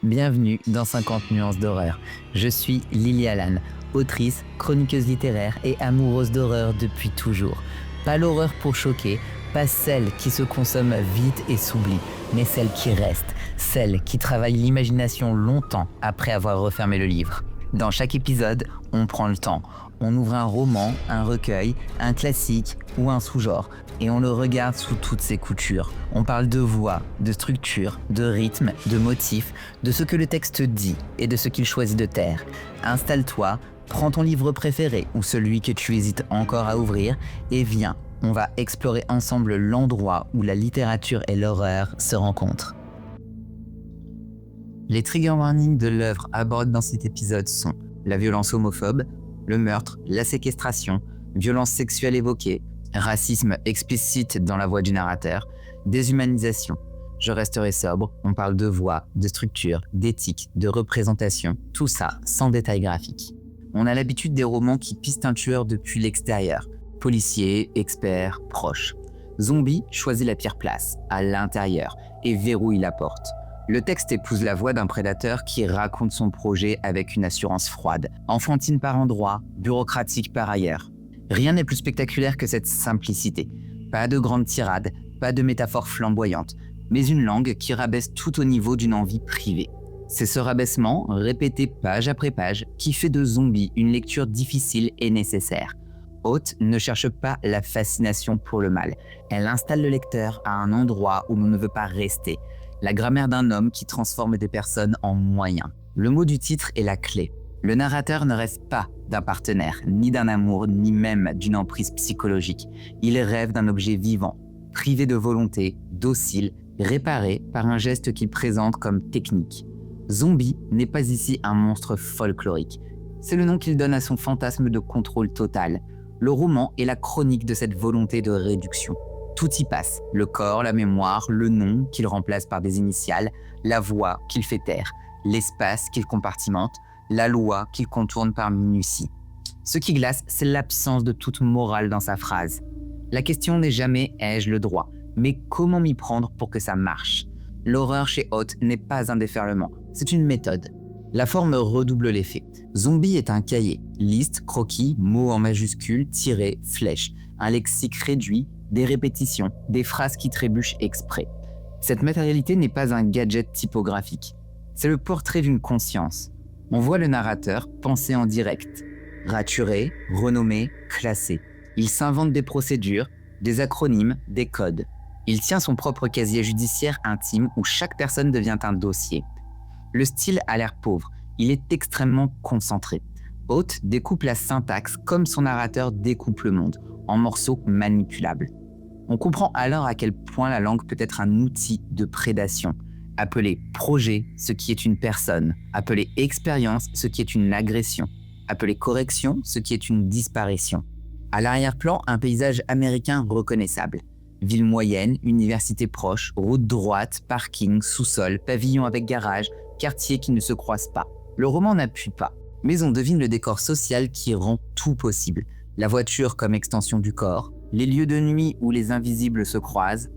Bienvenue dans 50 nuances d'horreur. Je suis Lily Allan, autrice, chroniqueuse littéraire et amoureuse d'horreur depuis toujours. Pas l'horreur pour choquer, pas celle qui se consomme vite et s'oublie, mais celle qui reste, celle qui travaille l'imagination longtemps après avoir refermé le livre. Dans chaque épisode, on prend le temps. On ouvre un roman, un recueil, un classique ou un sous-genre et on le regarde sous toutes ses coutures. On parle de voix, de structure, de rythme, de motifs, de ce que le texte dit et de ce qu'il choisit de taire. Installe-toi, prends ton livre préféré ou celui que tu hésites encore à ouvrir et viens, on va explorer ensemble l'endroit où la littérature et l'horreur se rencontrent. Les trigger warnings de l'œuvre abordées dans cet épisode sont la violence homophobe, le meurtre, la séquestration, violence sexuelle évoquée, racisme explicite dans la voix du narrateur, déshumanisation. Je resterai sobre, on parle de voix, de structure, d'éthique, de représentation, tout ça sans détails graphiques. On a l'habitude des romans qui pistent un tueur depuis l'extérieur, policier, expert, proche. Zombie choisit la pire place, à l'intérieur, et verrouille la porte. Le texte épouse la voix d'un prédateur qui raconte son projet avec une assurance froide, enfantine par endroits, bureaucratique par ailleurs. Rien n'est plus spectaculaire que cette simplicité. Pas de grandes tirades, pas de métaphores flamboyantes, mais une langue qui rabaisse tout au niveau d'une envie privée. C'est ce rabaissement, répété page après page, qui fait de Zombie une lecture difficile et nécessaire. Haute ne cherche pas la fascination pour le mal. Elle installe le lecteur à un endroit où l'on ne veut pas rester. La grammaire d'un homme qui transforme des personnes en moyens. Le mot du titre est la clé. Le narrateur ne reste pas d'un partenaire, ni d'un amour, ni même d'une emprise psychologique. Il rêve d'un objet vivant, privé de volonté, docile, réparé par un geste qu'il présente comme technique. Zombie n'est pas ici un monstre folklorique. C'est le nom qu'il donne à son fantasme de contrôle total. Le roman est la chronique de cette volonté de réduction. Tout y passe, le corps, la mémoire, le nom qu'il remplace par des initiales, la voix qu'il fait taire, l'espace qu'il compartimente, la loi qu'il contourne par minutie. Ce qui glace, c'est l'absence de toute morale dans sa phrase. La question n'est jamais « ai-je le droit ?», mais comment m'y prendre pour que ça marche ? L'horreur chez Haute n'est pas un déferlement, c'est une méthode. La forme redouble l'effet. Zombie est un cahier, liste, croquis, mots en majuscules, tirés, flèches, un lexique réduit, des répétitions, des phrases qui trébuchent exprès. Cette matérialité n'est pas un gadget typographique. C'est le portrait d'une conscience. On voit le narrateur penser en direct, raturer, renommer, classer. Il s'invente des procédures, des acronymes, des codes. Il tient son propre casier judiciaire intime où chaque personne devient un dossier. Le style a l'air pauvre, il est extrêmement concentré. Haute découpe la syntaxe comme son narrateur découpe le monde, en morceaux manipulables. On comprend alors à quel point la langue peut être un outil de prédation. Appeler projet, ce qui est une personne. Appeler expérience, ce qui est une agression. Appeler correction, ce qui est une disparition. À l'arrière-plan, un paysage américain reconnaissable. Ville moyenne, université proche, route droite, parking, sous-sol, pavillon avec garage, quartier qui ne se croisent pas. Le roman n'appuie pas, mais on devine le décor social qui rend tout possible. La voiture comme extension du corps, les lieux de nuit où les invisibles se croisent,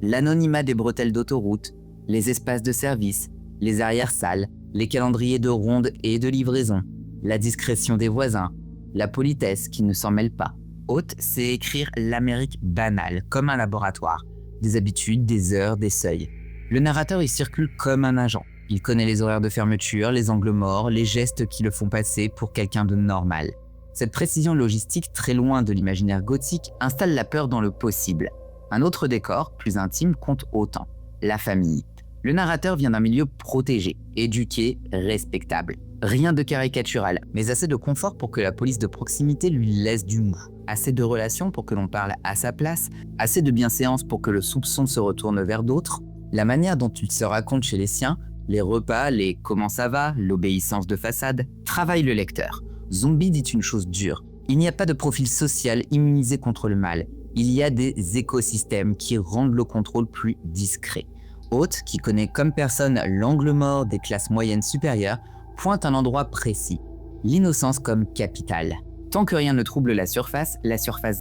l'anonymat des bretelles d'autoroute, les espaces de service, les arrière-salles, les calendriers de ronde et de livraison, la discrétion des voisins, la politesse qui ne s'en mêle pas. Haute, c'est écrire l'Amérique banale, comme un laboratoire, des habitudes, des heures, des seuils. Le narrateur y circule comme un agent. Il connaît les horaires de fermeture, les angles morts, les gestes qui le font passer pour quelqu'un de normal. Cette précision logistique, très loin de l'imaginaire gothique, installe la peur dans le possible. Un autre décor, plus intime, compte autant, la famille. Le narrateur vient d'un milieu protégé, éduqué, respectable. Rien de caricatural, mais assez de confort pour que la police de proximité lui laisse du mou. Assez de relations pour que l'on parle à sa place, assez de bienséance pour que le soupçon se retourne vers d'autres. La manière dont il se raconte chez les siens, les repas, les « comment ça va », l'obéissance de façade, travaille le lecteur. Zombie dit une chose dure. Il n'y a pas de profil social immunisé contre le mal. Il y a des écosystèmes qui rendent le contrôle plus discret. Haute, qui connaît comme personne l'angle mort des classes moyennes supérieures, pointe un endroit précis. L'innocence comme capital. Tant que rien ne trouble la surface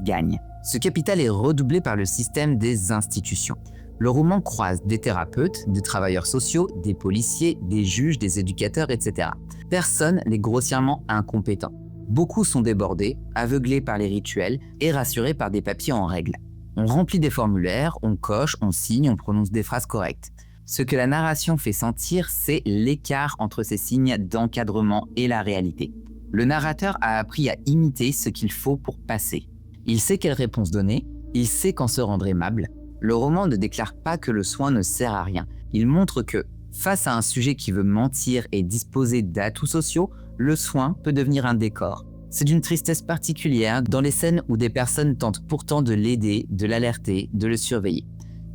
gagne. Ce capital est redoublé par le système des institutions. Le roman croise des thérapeutes, des travailleurs sociaux, des policiers, des juges, des éducateurs, etc. Personne n'est grossièrement incompétent. Beaucoup sont débordés, aveuglés par les rituels et rassurés par des papiers en règle. On remplit des formulaires, on coche, on signe, on prononce des phrases correctes. Ce que la narration fait sentir, c'est l'écart entre ces signes d'encadrement et la réalité. Le narrateur a appris à imiter ce qu'il faut pour passer. Il sait quelle réponse donner, il sait quand se rendre aimable. Le roman ne déclare pas que le soin ne sert à rien. Il montre que, face à un sujet qui veut mentir et disposer d'atouts sociaux, le soin peut devenir un décor. C'est d'une tristesse particulière dans les scènes où des personnes tentent pourtant de l'aider, de l'alerter, de le surveiller.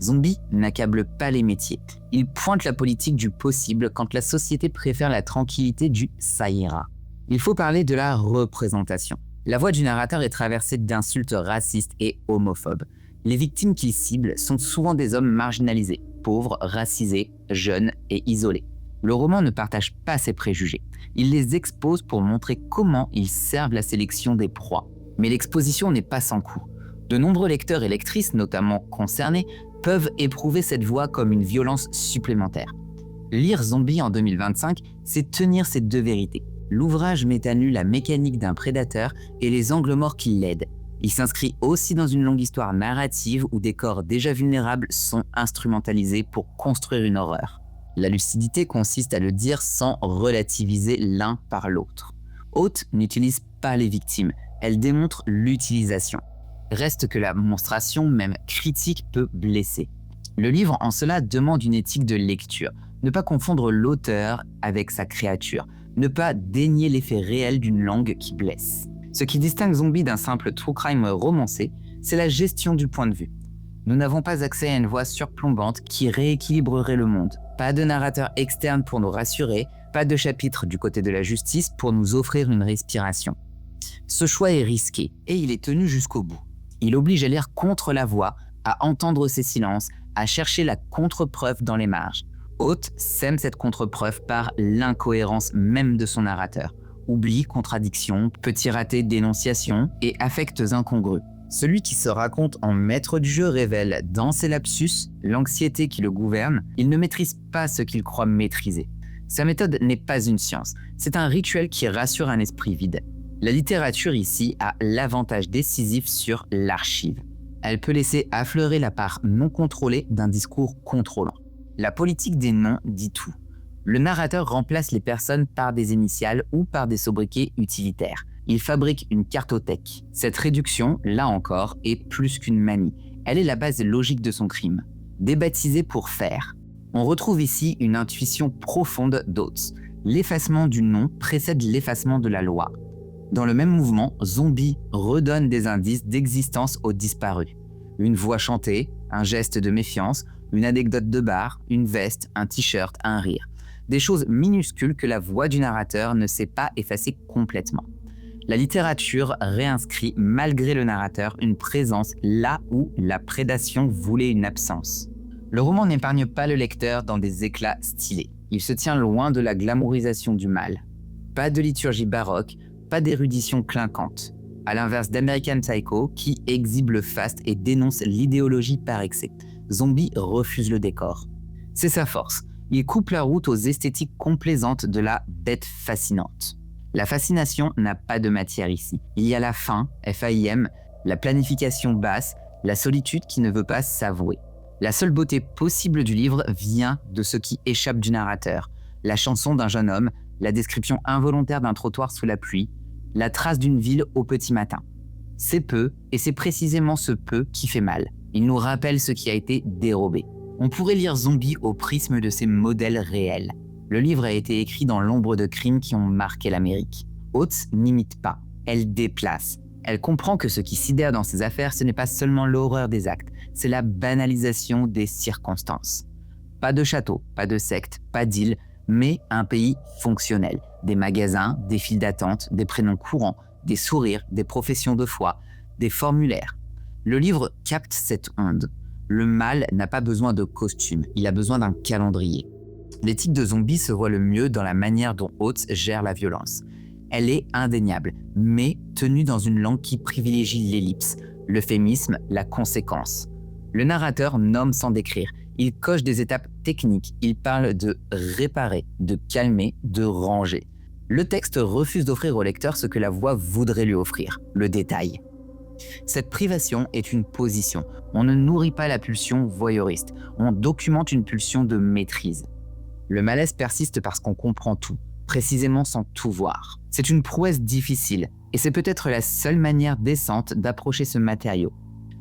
Zombie n'accable pas les métiers. Il pointe la politique du possible quand la société préfère la tranquillité du « ça ira ». Il faut parler de la représentation. La voix du narrateur est traversée d'insultes racistes et homophobes. Les victimes qu'il cible sont souvent des hommes marginalisés, pauvres, racisés, jeunes et isolés. Le roman ne partage pas ses préjugés. Il les expose pour montrer comment ils servent la sélection des proies. Mais l'exposition n'est pas sans coût. De nombreux lecteurs et lectrices, notamment concernés, peuvent éprouver cette voix comme une violence supplémentaire. Lire Zombie en 2025, c'est tenir ces deux vérités. L'ouvrage met à nu la mécanique d'un prédateur et les angles morts qui l'aident. Il s'inscrit aussi dans une longue histoire narrative où des corps déjà vulnérables sont instrumentalisés pour construire une horreur. La lucidité consiste à le dire sans relativiser l'un par l'autre. Haute n'utilise pas les victimes, elle démontre l'utilisation. Reste que la monstration, même critique, peut blesser. Le livre, en cela, demande une éthique de lecture. Ne pas confondre l'auteur avec sa créature. Ne pas dénier l'effet réel d'une langue qui blesse. Ce qui distingue Zombie d'un simple true crime romancé, c'est la gestion du point de vue. Nous n'avons pas accès à une voix surplombante qui rééquilibrerait le monde. Pas de narrateur externe pour nous rassurer, pas de chapitre du côté de la justice pour nous offrir une respiration. Ce choix est risqué et il est tenu jusqu'au bout. Il oblige à lire contre la voix, à entendre ses silences, à chercher la contre-preuve dans les marges. Haute sème cette contre-preuve par l'incohérence même de son narrateur. Oubli, contradiction, petits ratés d'énonciation et affects incongrus. Celui qui se raconte en maître du jeu révèle dans ses lapsus l'anxiété qui le gouverne. Il ne maîtrise pas ce qu'il croit maîtriser. Sa méthode n'est pas une science, c'est un rituel qui rassure un esprit vide. La littérature ici a l'avantage décisif sur l'archive. Elle peut laisser affleurer la part non contrôlée d'un discours contrôlant. La politique des noms dit tout. Le narrateur remplace les personnes par des initiales ou par des sobriquets utilitaires. Il fabrique une cartothèque. Cette réduction, là encore, est plus qu'une manie. Elle est la base logique de son crime. Débaptisé pour faire. On retrouve ici une intuition profonde d'Oates. L'effacement du nom précède l'effacement de la loi. Dans le même mouvement, Zombie redonne des indices d'existence aux disparus. Une voix chantée, un geste de méfiance, une anecdote de bar, une veste, un t-shirt, un rire. Des choses minuscules que la voix du narrateur ne sait pas effacer complètement. La littérature réinscrit, malgré le narrateur, une présence là où la prédation voulait une absence. Le roman n'épargne pas le lecteur dans des éclats stylés. Il se tient loin de la glamourisation du mal. Pas de liturgie baroque, pas d'érudition clinquante. À l'inverse d'American Psycho, qui exhibe le faste et dénonce l'idéologie par excès. Zombie refuse le décor. C'est sa force. Il coupe la route aux esthétiques complaisantes de la bête fascinante. La fascination n'a pas de matière ici. Il y a la faim, F-A-I-M, la planification basse, la solitude qui ne veut pas s'avouer. La seule beauté possible du livre vient de ce qui échappe du narrateur. La chanson d'un jeune homme, la description involontaire d'un trottoir sous la pluie, la trace d'une ville au petit matin. C'est peu, et c'est précisément ce peu qui fait mal. Il nous rappelle ce qui a été dérobé. On pourrait lire Zombie au prisme de ces modèles réels. Le livre a été écrit dans l'ombre de crimes qui ont marqué l'Amérique. Oates n'imite pas, elle déplace. Elle comprend que ce qui sidère dans ces affaires, ce n'est pas seulement l'horreur des actes, c'est la banalisation des circonstances. Pas de château, pas de secte, pas d'île, mais un pays fonctionnel. Des magasins, des files d'attente, des prénoms courants, des sourires, des professions de foi, des formulaires. Le livre capte cette onde. Le mal n'a pas besoin de costume, il a besoin d'un calendrier. L'éthique de Zombie se voit le mieux dans la manière dont Oates gère la violence. Elle est indéniable, mais tenue dans une langue qui privilégie l'ellipse, l'euphémisme, la conséquence. Le narrateur nomme sans décrire. Il coche des étapes techniques. Il parle de réparer, de calmer, de ranger. Le texte refuse d'offrir au lecteur ce que la voix voudrait lui offrir, le détail. Cette privation est une position. On ne nourrit pas la pulsion voyeuriste. On documente une pulsion de maîtrise. Le malaise persiste parce qu'on comprend tout, précisément sans tout voir. C'est une prouesse difficile, et c'est peut-être la seule manière décente d'approcher ce matériau.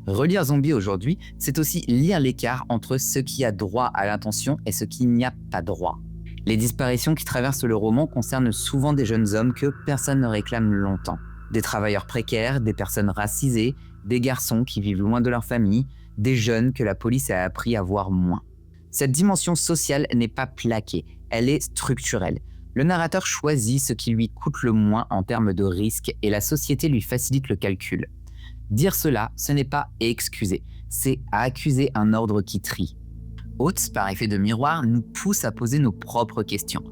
Relire Zombie aujourd'hui, c'est aussi lire l'écart entre ce qui a droit à l'attention et ce qui n'y a pas droit. Les disparitions qui traversent le roman concernent souvent des jeunes hommes que personne ne réclame longtemps. Des travailleurs précaires, des personnes racisées, des garçons qui vivent loin de leur famille, des jeunes que la police a appris à voir moins. Cette dimension sociale n'est pas plaquée, elle est structurelle. Le narrateur choisit ce qui lui coûte le moins en termes de risque et la société lui facilite le calcul. Dire cela, ce n'est pas excuser, c'est accuser un ordre qui trie. Oates, par effet de miroir, nous pousse à poser nos propres questions.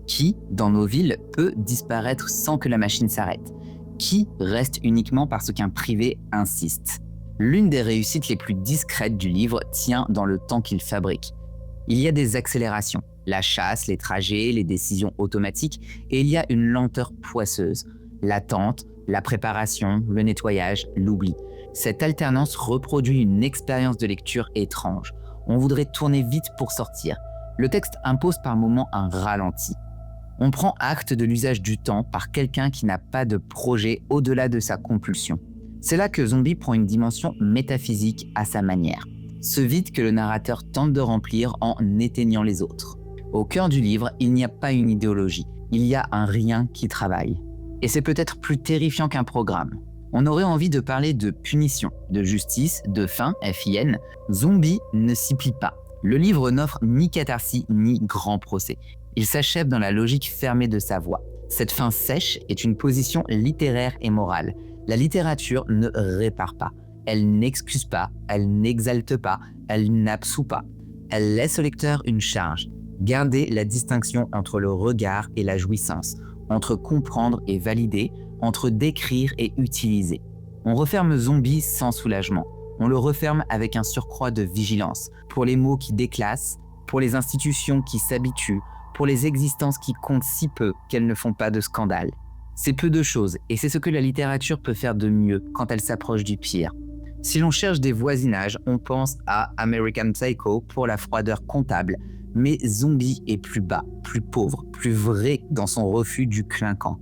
Qui, dans nos villes, peut disparaître sans que la machine s'arrête ? Qui reste uniquement parce qu'un privé insiste ? L'une des réussites les plus discrètes du livre tient dans le temps qu'il fabrique. Il y a des accélérations, la chasse, les trajets, les décisions automatiques, et il y a une lenteur poisseuse, l'attente, la préparation, le nettoyage, l'oubli. Cette alternance reproduit une expérience de lecture étrange. On voudrait tourner vite pour sortir. Le texte impose par moments un ralenti. On prend acte de l'usage du temps par quelqu'un qui n'a pas de projet au-delà de sa compulsion. C'est là que Zombie prend une dimension métaphysique à sa manière. Ce vide que le narrateur tente de remplir en éteignant les autres. Au cœur du livre, il n'y a pas une idéologie, il y a un rien qui travaille. Et c'est peut-être plus terrifiant qu'un programme. On aurait envie de parler de punition, de justice, de fin, FIN. Zombie ne s'y plie pas. Le livre n'offre ni catharsis ni grand procès. Il s'achève dans la logique fermée de sa voix. Cette fin sèche est une position littéraire et morale. La littérature ne répare pas. Elle n'excuse pas, elle n'exalte pas, elle n'absout pas. Elle laisse au lecteur une charge. Garder la distinction entre le regard et la jouissance, entre comprendre et valider, entre décrire et utiliser. On referme Zombie sans soulagement. On le referme avec un surcroît de vigilance, pour les mots qui déclassent, pour les institutions qui s'habituent, pour les existences qui comptent si peu qu'elles ne font pas de scandale. C'est peu de choses, et c'est ce que la littérature peut faire de mieux quand elle s'approche du pire. Si l'on cherche des voisinages, on pense à American Psycho pour la froideur comptable, mais Zombie est plus bas, plus pauvre, plus vrai dans son refus du clinquant.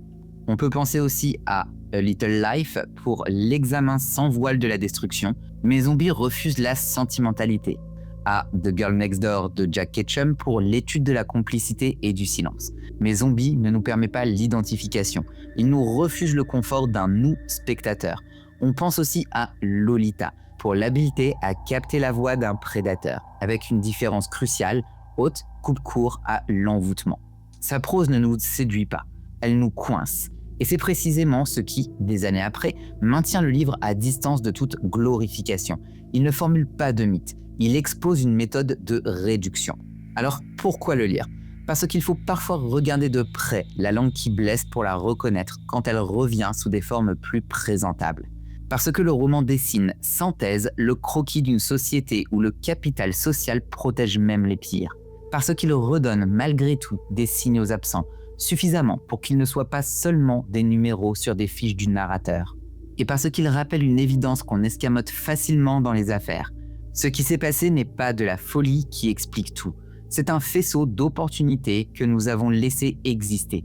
On peut penser aussi à A Little Life pour l'examen sans voile de la destruction, mais Zombie refuse la sentimentalité. À The Girl Next Door de Jack Ketchum pour l'étude de la complicité et du silence. Mais Zombie ne nous permet pas l'identification. Il nous refuse le confort d'un nous spectateur. On pense aussi à Lolita pour l'habileté à capter la voix d'un prédateur, avec une différence cruciale, haute coupe court à l'envoûtement. Sa prose ne nous séduit pas, elle nous coince. Et c'est précisément ce qui, des années après, maintient le livre à distance de toute glorification. Il ne formule pas de mythe, il expose une méthode de réduction. Alors pourquoi le lire ? Parce qu'il faut parfois regarder de près la langue qui blesse pour la reconnaître quand elle revient sous des formes plus présentables. Parce que le roman dessine, sans thèse, le croquis d'une société où le capital social protège même les pires. Parce qu'il redonne malgré tout des signaux absents, suffisamment pour qu'ils ne soient pas seulement des numéros sur des fiches du narrateur. Et parce qu'il rappelle une évidence qu'on escamote facilement dans les affaires. Ce qui s'est passé n'est pas de la folie qui explique tout. C'est un faisceau d'opportunités que nous avons laissé exister.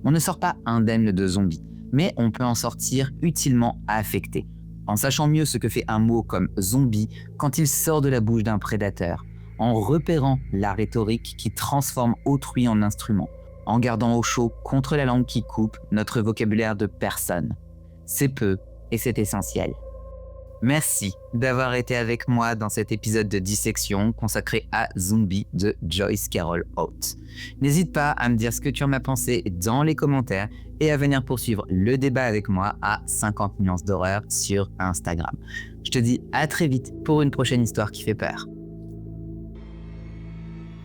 On ne sort pas indemne de Zombie, mais on peut en sortir utilement affecté, en sachant mieux ce que fait un mot comme zombie quand il sort de la bouche d'un prédateur, en repérant la rhétorique qui transforme autrui en instrument, en gardant au chaud contre la langue qui coupe notre vocabulaire de personne. C'est peu et c'est essentiel. Merci d'avoir été avec moi dans cet épisode de Dissection consacré à Zombie de Joyce Carol Oates. N'hésite pas à me dire ce que tu en as pensé dans les commentaires et à venir poursuivre le débat avec moi à 50 nuances d'horreur sur Instagram. Je te dis à très vite pour une prochaine histoire qui fait peur.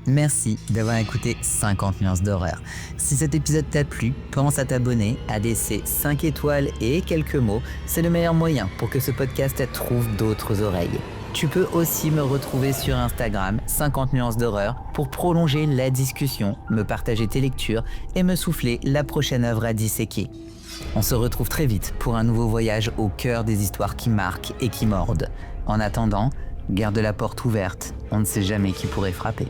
Merci d'avoir écouté 50 nuances d'horreur. Si cet épisode t'a plu, pense à t'abonner, à laisser 5 étoiles et quelques mots. C'est le meilleur moyen pour que ce podcast trouve d'autres oreilles. Tu peux aussi me retrouver sur Instagram, 50 nuances d'horreur, pour prolonger la discussion, me partager tes lectures et me souffler la prochaine œuvre à disséquer. On se retrouve très vite pour un nouveau voyage au cœur des histoires qui marquent et qui mordent. En attendant, garde la porte ouverte, on ne sait jamais qui pourrait frapper.